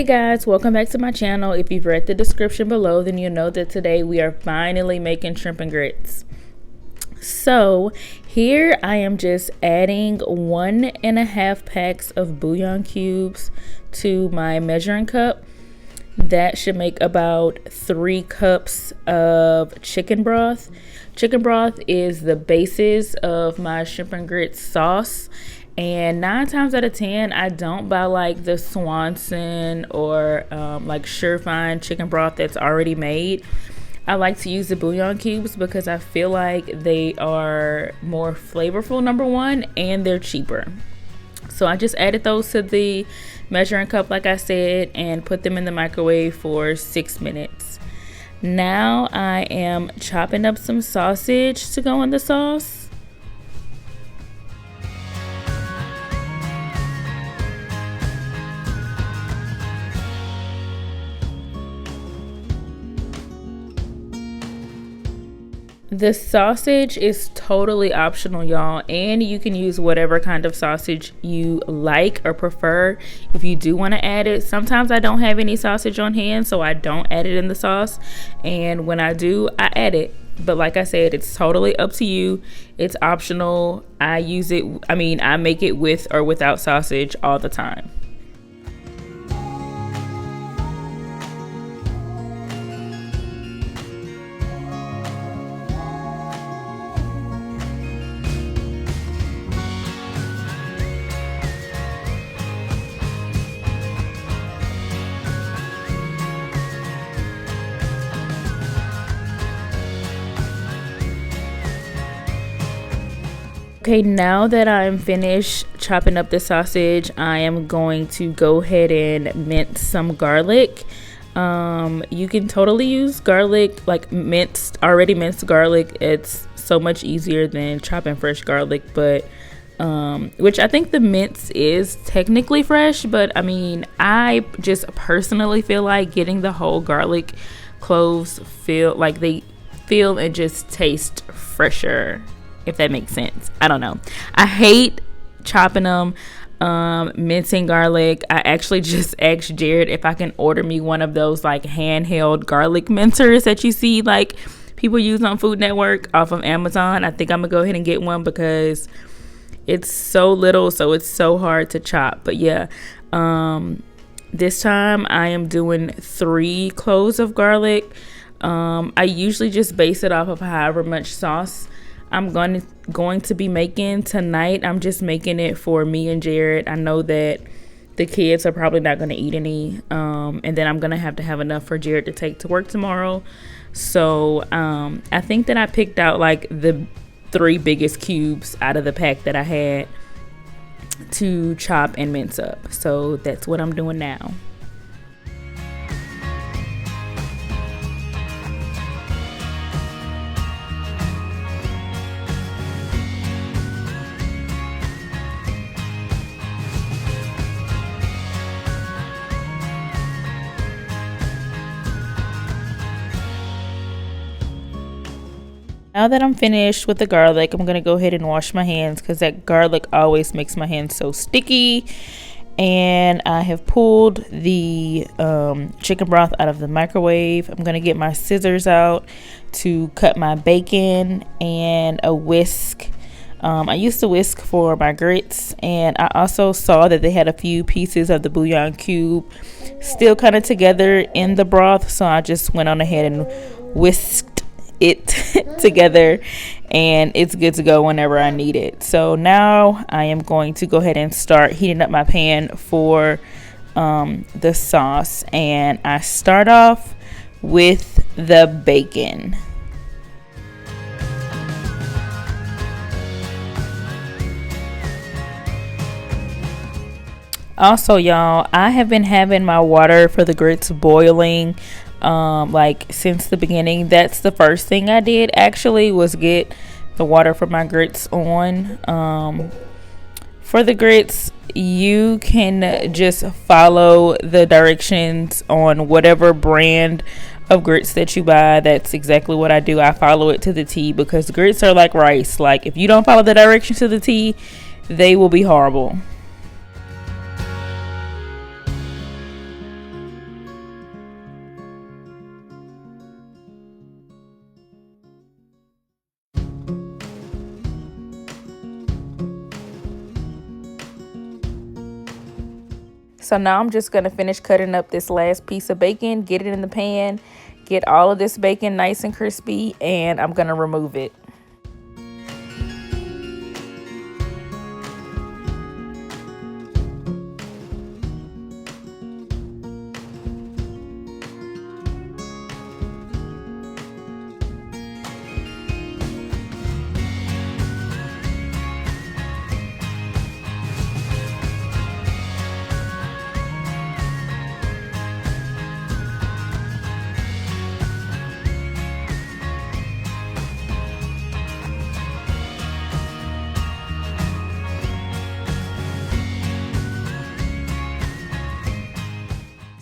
Hey guys, welcome back to my channel. If you've read the description below, then you'll know that today we are finally making shrimp and grits. So here I am just adding 1.5 packs of bouillon cubes to my measuring cup. That should make about 3 cups of chicken broth. Chicken broth is the basis of my shrimp and grits sauce. And 9 times out of 10, I don't buy like the Swanson or like Surefine chicken broth that's already made. I like to use the bouillon cubes because I feel like they are more flavorful, number one, and they're cheaper. So I just added those to the measuring cup, like I said, and put them in the microwave for 6 minutes. Now I am chopping up some sausage to go in the sauce. The sausage is totally optional, y'all, and you can use whatever kind of sausage you like or prefer if you do want to add it. Sometimes I don't have any sausage on hand, so I don't add it in the sauce, and when I do, I add it. But like I said, it's totally up to you. It's optional. I make it with or without sausage all the time. Okay, now that I'm finished chopping up the sausage, I am going to go ahead and mince some garlic. You can totally use garlic, like already minced garlic. It's so much easier than chopping fresh garlic, but which I think the mince is technically fresh, but I mean, I just personally feel like getting the whole garlic cloves feel and just taste fresher, if that makes sense. I don't know. I hate chopping them, mincing garlic. I actually just asked Jared if I can order me one of those like handheld garlic mincers that you see like people use on Food Network off of Amazon. I think I'm gonna go ahead and get one because it's so little, so it's so hard to chop. But yeah, this time I am doing 3 cloves of garlic. I usually just base it off of however much sauce I'm going to be making tonight. I'm just making it for me and Jared. I know that the kids are probably not going to eat any, and then I'm going to have enough for Jared to take to work tomorrow. So I think that I picked out like the 3 biggest cubes out of the pack that I had to chop and mince up. So that's what I'm doing now. Now that I'm finished with the garlic, I'm going to go ahead and wash my hands because that garlic always makes my hands so sticky. And I have pulled the chicken broth out of the microwave. I'm going to get my scissors out to cut my bacon and a whisk. I used to whisk for my grits, and I also saw that they had a few pieces of the bouillon cube still kind of together in the broth. So I just went on ahead and whisked it together, and it's good to go whenever I need it. So now I am going to go ahead and start heating up my pan for the sauce, and I start off with the bacon. Also, y'all, I have been having my water for the grits boiling like since the beginning. That's the first thing I did actually, was get the water for my grits on. For the grits, you can just follow the directions on whatever brand of grits that you buy. That's exactly what I do. I follow it to the T, because grits are like rice. Like, if you don't follow the directions to the T, they will be horrible. So now I'm just going to finish cutting up this last piece of bacon, get it in the pan, get all of this bacon nice and crispy, and I'm going to remove it.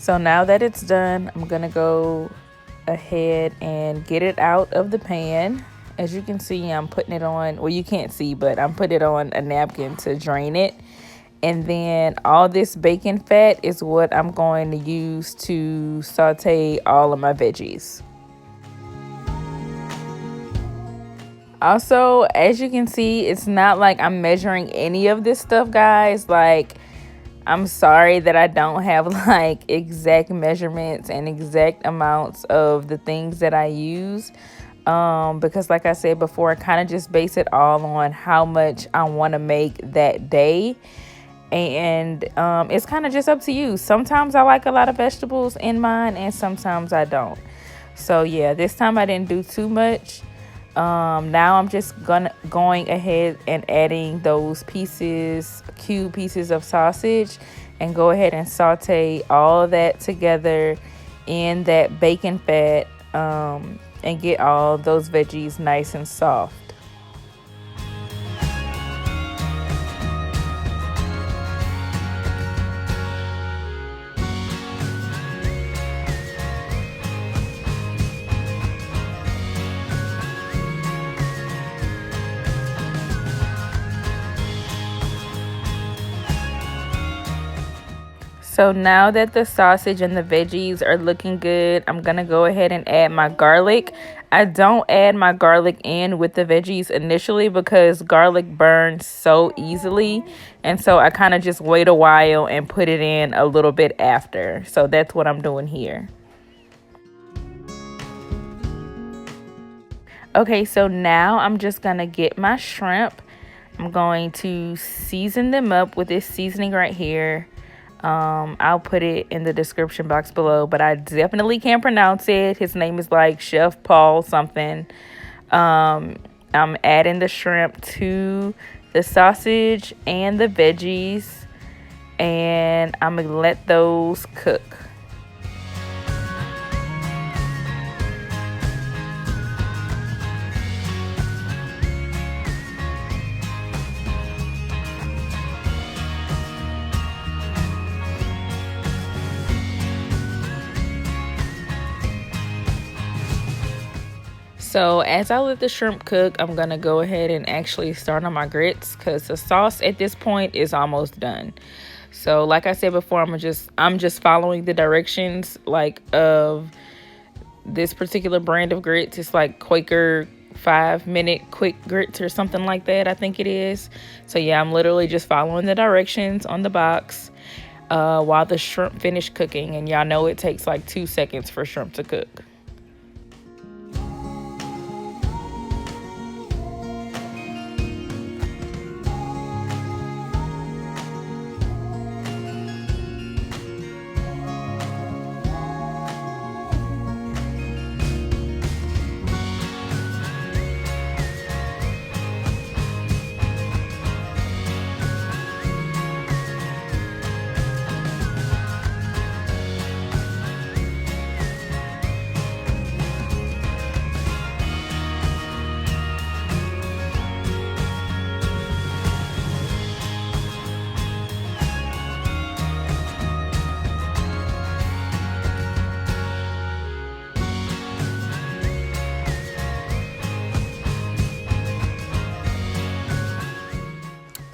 So now that it's done, I'm gonna go ahead and get it out of the pan. As you can see, I'm putting it on, well, you can't see, but I'm putting it on a napkin to drain it. And then all this bacon fat is what I'm going to use to saute all of my veggies. Also, as you can see, it's not like I'm measuring any of this stuff, guys. Like, I'm sorry that I don't have like exact measurements and exact amounts of the things that I use. Because like I said before, I kind of just base it all on how much I want to make that day. And it's kind of just up to you. Sometimes I like a lot of vegetables in mine and sometimes I don't. So yeah, this time I didn't do too much. Now I'm just going ahead and adding those cube pieces of sausage, and go ahead and saute all of that together in that bacon fat, and get all those veggies nice and soft. So now that the sausage and the veggies are looking good, I'm going to go ahead and add my garlic. I don't add my garlic in with the veggies initially because garlic burns so easily. And so I kind of just wait a while and put it in a little bit after. So that's what I'm doing here. Okay, so now I'm just going to get my shrimp. I'm going to season them up with this seasoning right here. I'll put it in the description box below, but I definitely can't pronounce it. His name is like Chef Paul something. I'm adding the shrimp to the sausage and the veggies, and I'm gonna let those cook. So as I let the shrimp cook, I'm going to go ahead and actually start on my grits because the sauce at this point is almost done. So like I said before, I'm just following the directions like of this particular brand of grits. It's like Quaker 5-minute quick grits or something like that, I think it is. So yeah, I'm literally just following the directions on the box while the shrimp finish cooking. And y'all know it takes like 2 seconds for shrimp to cook.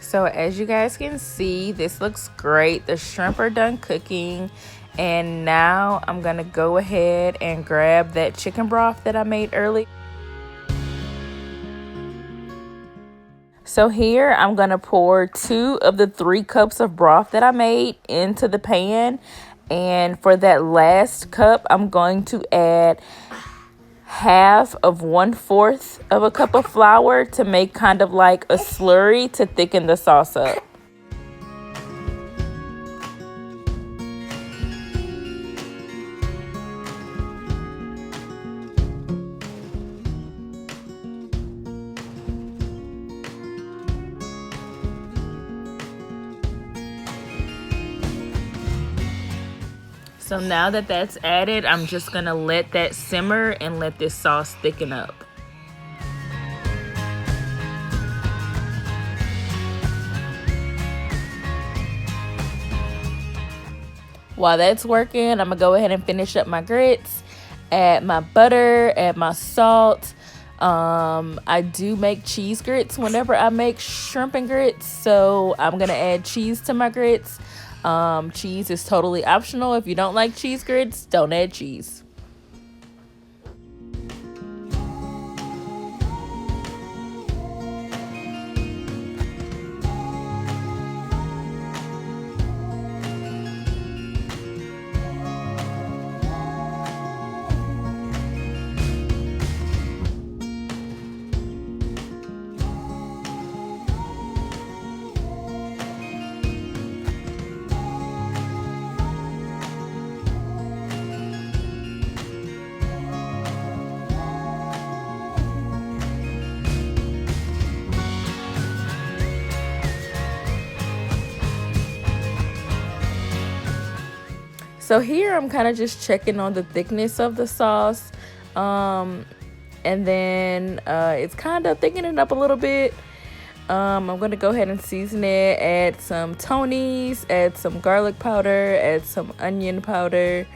So as you guys can see, this looks great. The shrimp are done cooking. And now I'm going to go ahead and grab that chicken broth that I made earlier. So here I'm going to pour 2 of the 3 cups of broth that I made into the pan. And for that last cup, I'm going to add half of 1/4 of a cup of flour to make kind of like a slurry to thicken the sauce up. So now that that's added, I'm just going to let that simmer and let this sauce thicken up. While that's working, I'm going to go ahead and finish up my grits, add my butter, add my salt. I do make cheese grits whenever I make shrimp and grits, so I'm going to add cheese to my grits. Cheese is totally optional. If you don't like cheese grits, don't add cheese. So here I'm kind of just checking on the thickness of the sauce. And then it's kind of thickening up a little bit. I'm going to go ahead and season it, add some Tony's, add some garlic powder, add some onion powder,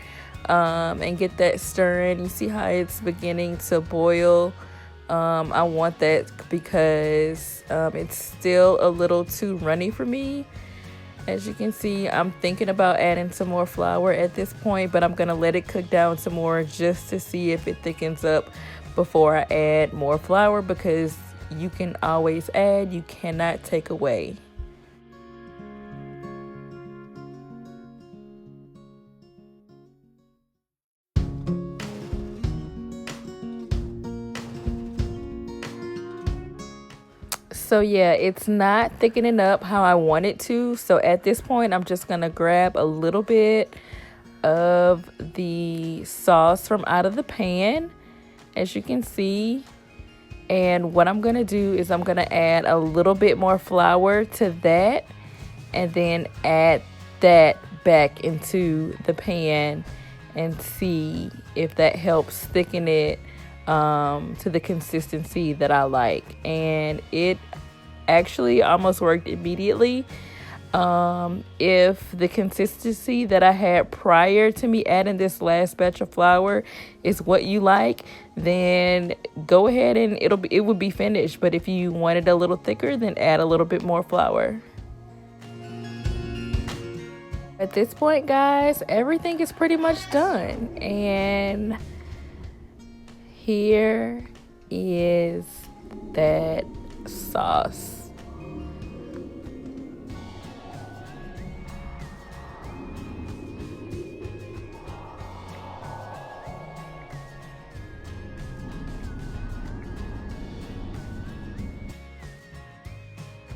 and get that stirring. You see how it's beginning to boil. I want that because it's still a little too runny for me. As you can see, I'm thinking about adding some more flour at this point, but I'm going to let it cook down some more just to see if it thickens up before I add more flour, because you can always add, you cannot take away. So yeah, it's not thickening up how I want it to. So at this point, I'm just going to grab a little bit of the sauce from out of the pan, as you can see. And what I'm going to do is I'm going to add a little bit more flour to that, and then add that back into the pan and see if that helps thicken it to the consistency that I like. And it actually almost worked immediately. If the consistency that I had prior to me adding this last batch of flour is what you like, then go ahead and it would be finished. But if you want it a little thicker, then add a little bit more flour. At this point, guys, everything is pretty much done, and here is that sauce.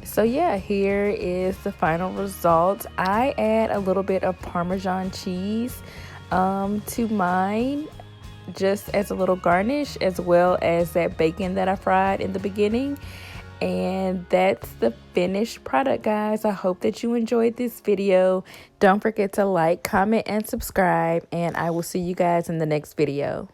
So yeah, here is the final result. I add a little bit of Parmesan cheese to mine, just as a little garnish, as well as that bacon that I fried in the beginning. And that's the finished product, guys. I hope that you enjoyed this video. Don't forget to like, comment, and subscribe, and I will see you guys in the next video.